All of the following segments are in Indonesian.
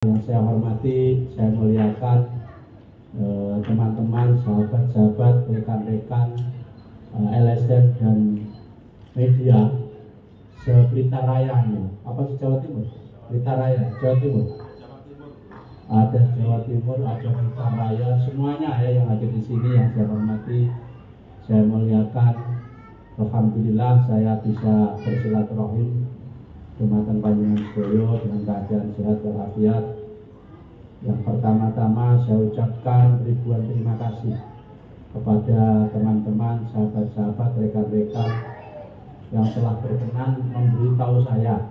Yang saya hormati, saya muliakan teman-teman, sahabat-sahabat, rekan-rekan LSM dan media se-Blitar Raya ini. Apa sih Jawa Timur? Blitar Raya, Jawa Timur. Ada Jawa Timur, ada Blitar Raya, semuanya ya yang ada di sini yang saya hormati, saya muliakan. Alhamdulillah saya bisa bersilaturahim Dumateng Panjenengan sedaya dengan keadaan sehat walafiat. Yang pertama-tama saya ucapkan ribuan terima kasih kepada teman-teman, sahabat-sahabat, rekan-rekan yang telah berkenan memberitahu saya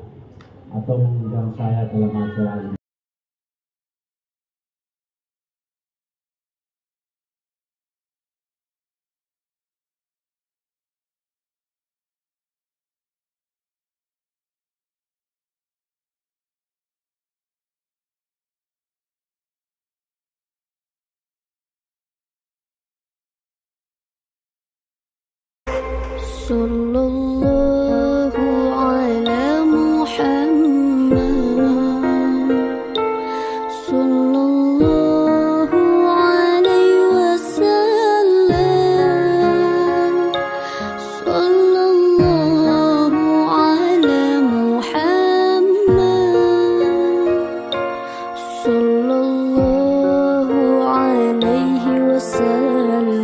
atau mengundang saya dalam acara ini. Sallallahu ala Muhammad, sallallahu alaihi wasallam, sallallahu ala Muhammad, sallallahu alaihi wasallam.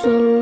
So